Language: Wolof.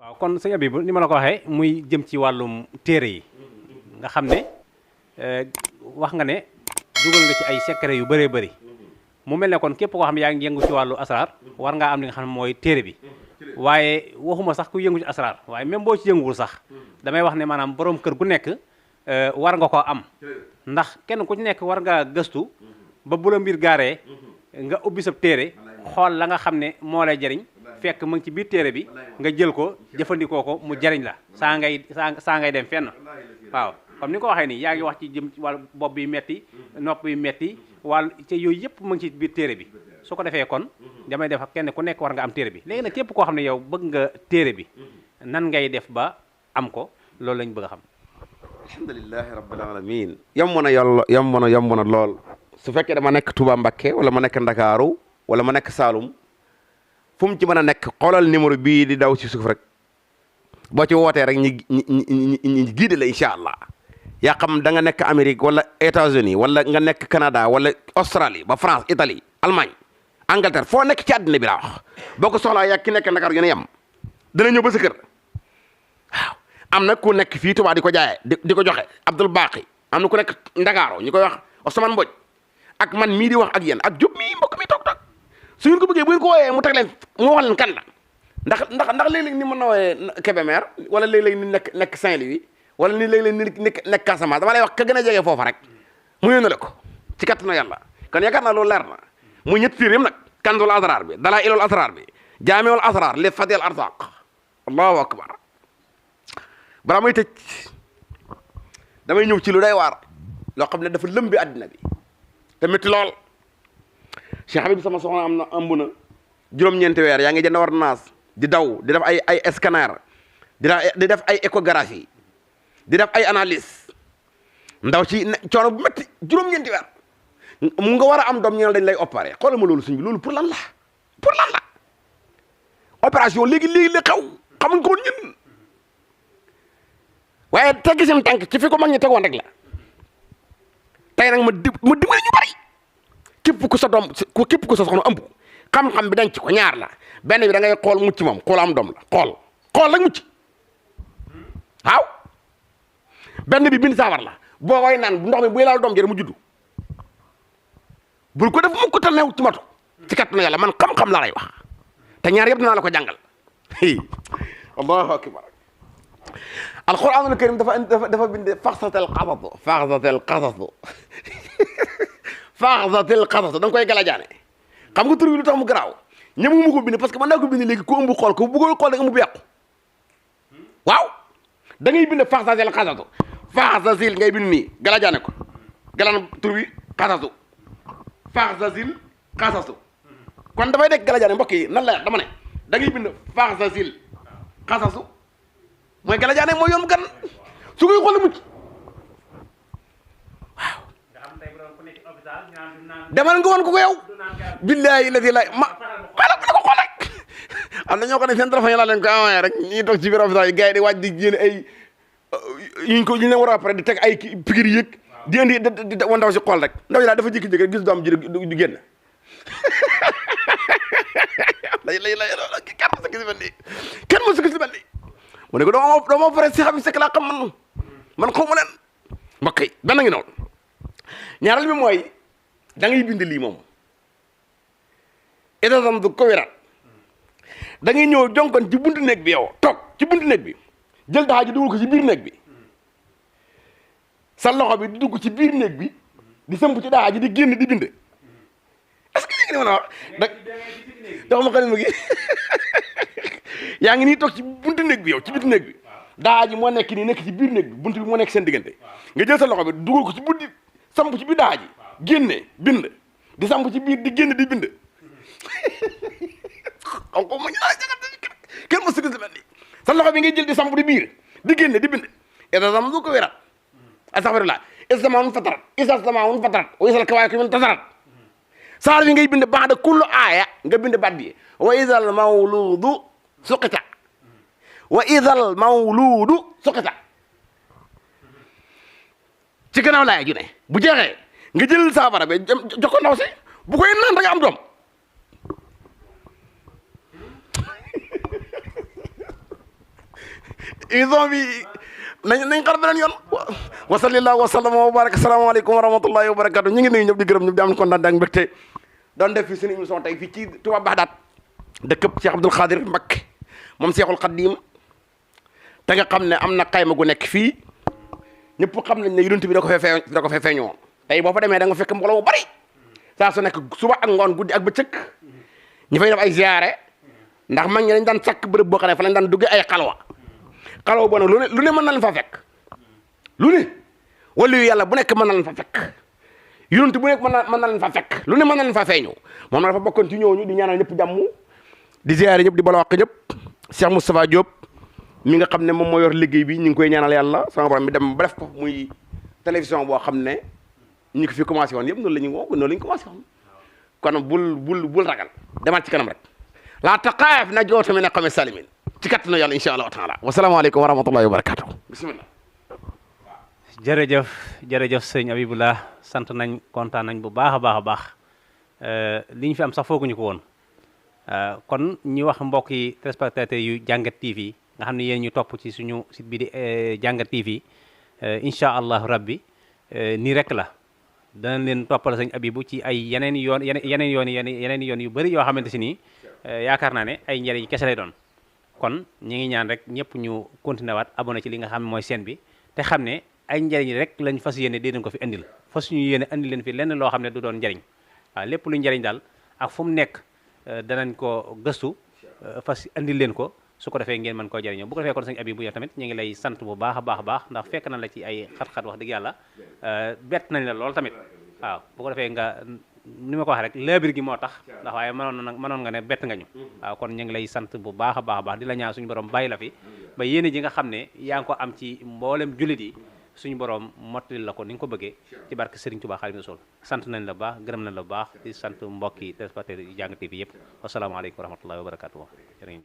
waaw kon sëñ Abibu ni ma la ko waxee muy jëm ci wàllum téere yi nga xam ne wax nga ne dugal nga ci ay secret yu bëree bëri mu mel ne kon képp koo xam ne yaa ngi yëngu ci wàllu asraar war ngaa am li nga xam ne mooy téere bi waaye waxuma sax ku yëngu ci asraar waaye même boo ci yënguwul sax damay wax ne maanaam borom kër gu nekk war nga koo am ndax kenn ku ci nekk war ngaa gëstu ba bu la mbir gaaree nga ubbi sa téere xool la nga xam ne moo lay jariñ fekk mu ngi ci biir téere bi nga jël ko jëfandikoo ko mu jariñ la saa ngay dem fenn waaw comme ni nga ko waxee nii yaa ngi wax ci jëm ci wàllu bopp bi metti nopp bi metti wàllu ci yooyu yëpp mu ngi ci biir téere bi su ko defee kon damay def kenn ku nekk war nga am téere bi léegi nag képp koo xam ne yow bëgg nga téere bi nan ngay def ba am ko loolu lañ bëgg a xam. alhamdulilahi rabbil alamin yomb na lool su fekkee dama nekk Touba Mbakke wala ma nekk Ndakaaru wala ma nekk Saalum fu mu ci mën a nekk xoolal numéro bii di daw ci suuf rek boo ci wootee rek ñi guide la incha allah yaa xam da nga nekk Amérique wala États-Unis wala nga nekk Canada wala Australie ba France Italie Allemagne Angleterre foo nekk ci àddina bi laa wax boo ko soxlaa yaa ki nekk Ndakaaru yéen a yem dana ñëw ba sa kër waaw. am na ku nekk fii Touba di ko jaayee di ko joxe Abdoul Baqi am na ku nekk Ndakaaru ñu koy wax Ousmane Mbodj ak man mii di wax ak yéen ak Diop mii mbokk mi toog su ngeen ko bëggee bu ngeen ko wooyee mu teg leen mu wax leen kan la ndax léeg-léeg ni mën na wooyee Kébémer wala léeg-léeg ni nekk Saint-Louis wala ni léeg-léeg ni nekk Casamance dama lay wax ka gën a jege foofa rek mu yónnee la ko ci kattanu yàlla kon yaakaar naa loolu leer na muy ñetti tiir yëpp nag Kanzul Asrar bi Dalaa'ilul Asrar bi Jaami'ul Asrar li Fadil Arzaq allahu akbar balaa may tëj damay ñëw ci lu day waar loo xam ne dafa lëmbi àddina bi te métti lool Cheikh Habib sama soxna am na ëmb na juróom-ñeenti weer yaa ngi jënd ordonnance di daw di def ay scanner di def ay échographie di def ay analyse ndaw ci coono bu métti juróom-ñeenti weer mu nga war a am doom ñu ne dañ lay opéré xoolal ma loolu suñ bi loolu pour lan la opération léegi la xew xamuñ ko woon ñun waaye teggi seen tànk ci fi ko mag ñi tegoon rek la tey nag ma dimbali ñu bari képp ku sa soxna ëmb xam-xam bi denc ko ñaar la benn bi da ngay xool mucc moom xool am doom la xool rek mucc waaw benn bi bind saafara la boo koy naan ndox mi buy laal doom jëre mu juddu bul ko def mu ko tal new ci matu ci kat na yàlla man xam-xam laa lay wax te ñaar yëpp dinaa la ko jàngal allahu akbar alquranul karim dafa bind faxsatal qasas da nga koy galajaane xam nga tur bi lu tax mu garaaw ñemu mu ko bind parce que mën naa ko bind léegi ku ëmb xool ko bu koy xool da ëmb bu yàqu waaw da ngay bind faxsatal qasasu faxsasil ngay bind nii galajaane ko galaan tur bi qasasu faxsasil qasasu kon dafay dekk galajaane mbokk yi nan la dama ne da ngay bind faxsasil qasasu mooy galajaane mooy yoon mu gan su koy xool mucc waaw demal nga woon ko yow billahi la ma xala ko xool rek am na ñoo xam ne seen téléphone yi laa leen ko envoyé rek ñuy toog ci biir hôpital yi gars yi di waaj di génne ay ñu leen war a après di teg ay pikir yëg di indi wan ndaw si xool rek ndaw yi daal dafa jékki-jékki rek gis doom ji du génn kenn mosu gis mel nii mu ne ko doo pare si xam sekk laa xam man xaw ma leen mbokk yi benn ngi noonu ñaareel bi mooy da ngay bind lii moom itasam du ko wérat da ngay ñëw jonkon ci buntu néeg bi yow toog ci buntu néeg bi jël daxaa ji dugal ko ci biir néeg bi sa loxo bi di dugg ci biir néeg bi di sëmp ci daxaa ji di génn di bind est-ce que léegi li ma la wax dafa ma xalima gi yaa ngi nii toog ci buntu néeg bi yow ci biir néeg bi daxaa ji moo nekk nii nekk ci biir néeg bi buntu bi moo nekk seen diggante nga jël sa loxo bi dugal ko ci buntu samp ci biir daxaa ji génne bind di samp ci biir di génn di bind xaw ko ma ñu laa jagat kenn ma sëgg si mel nii sa loxo bi ngay jël di samp di biir di génne di bind itasam du ko wérat astaghfirullah isamaun fatarat isasamaun fatarat wa isal kawaakibu intasarat saar bi ngay bind ba'da kullu aaya nga bind baat bi wa idal mawludu suqita wa idal mawludu suqita ci gannaaw laaya ju ne bu jeexee nga jël saafara bi jox ko ndaw si bu koy naan da nga am doom émission bi nañ xar beneen yoon wa sallallahu wa sallam wa baraka asalaamaaleykum wa rahmatullahi wa barakatu ñu ngi nuyu ñëpp di gërëm ñëpp di am kontaan ak mbégte doon def fi seen émission tey fii ci Touba Bagdad dëkk Cheikh Abdoul Khadir Mbacké moom Cheikhul Khadim te nga xam ne am na xayma gu nekk fii ñëpp xam nañ ne yonent bi da ko fee feeñoo tey boo fa demee da nga fekk mbooloo mu bari saa su nekk suba ak ngoon guddi ak bëccëg ñu fay def ay ziyaare ndax mag ñi dañ daan sàkk bërëb boo xam ne fa lañ daan dugge ay xalwa boo nag lu ne mën na leen fa fekk lu ne wala yu yàlla bu nekk mën na leen fa fekk yonent bu nekk mën na leen fa fekk lu ne mën na leen fa feeñu moom na dafa bokkoon ci ñooñu di ñaanal ñëpp jàmm di ziyaare ñëpp di bala wax ñëpp Cheikh Moustapha Diop mi nga xam ne moom moo yor liggéey bi ñu ngi koy ñaanal yàlla sama borom mi dem ba def ko muy télévision boo xam ne ñi ko fi commencé woon yëpp noonu la ñu woo noonu la ñu commencé woon kon bul ragal demal ci kanam rek laa taqaaf na joo tamit ne xame salimin ci kattanu yàlla incha allahu taala wasalaamaaleykum wa rahmatullahi wa barakatuh bismillah jërëjëf sëñ Abibullah sant nañ kontaan nañ bu baax a baax a baax li ñu fi am sax fooguñu ko woon kon ñi wax mbokk yi téléspectateurs yu Jàngat TV nga xam ne yéen ñu topp ci suñu site bi di Jàngat TV incha allahu rabbi nii rek la danañ leen toppal sëñ Abibu ci ay yeneen yoon yu bëri yoo xamante si nii yaakaar naa ne ay njëriñ kese lay doon kon ñi ngi ñaan rek ñëpp ñu continué waat abonné ci li nga xam ne mooy chaîne bi te xam ne ay njëriñ rek lañ fas yéene dinañ ko fi indil fas ñu yéene indi leen fi lenn loo xam ne du doon njëriñ waaw lépp lu njëriñ daal ak fu mu nekk danañ ko gëstu fas indil leen ko su ko defee ngeen mën koo jëriñoo bu ko defee kon sëñ Abibu yow tamit ñu ngi lay sant bu baax a baax ndax fekk nañ la ci ay xat-xat wax dëgg yàlla bett nañ la lool tamit waaw bu ko defee nga ni ma ko waxee rek laabir gi moo tax ndax waaye mënoon nga ne bett nga ñu waaw kon ñu ngi lay sant bu baax a baax di la ñaan suñu borom bàyyi la fi ba yéene ji nga xam ne yaa ngi ko am ci mboolem jullit yi suñu borom mottali la ko ni nga ko bëggee ci barke Serigne Touba Xaadimu Rasuul sant nañ la baax gërëm nañ la baax di sant mbokki téléspectateurs yi Jàngat TV yëpp wasalaamaaleykum wa rahmatullahi wa barakatuh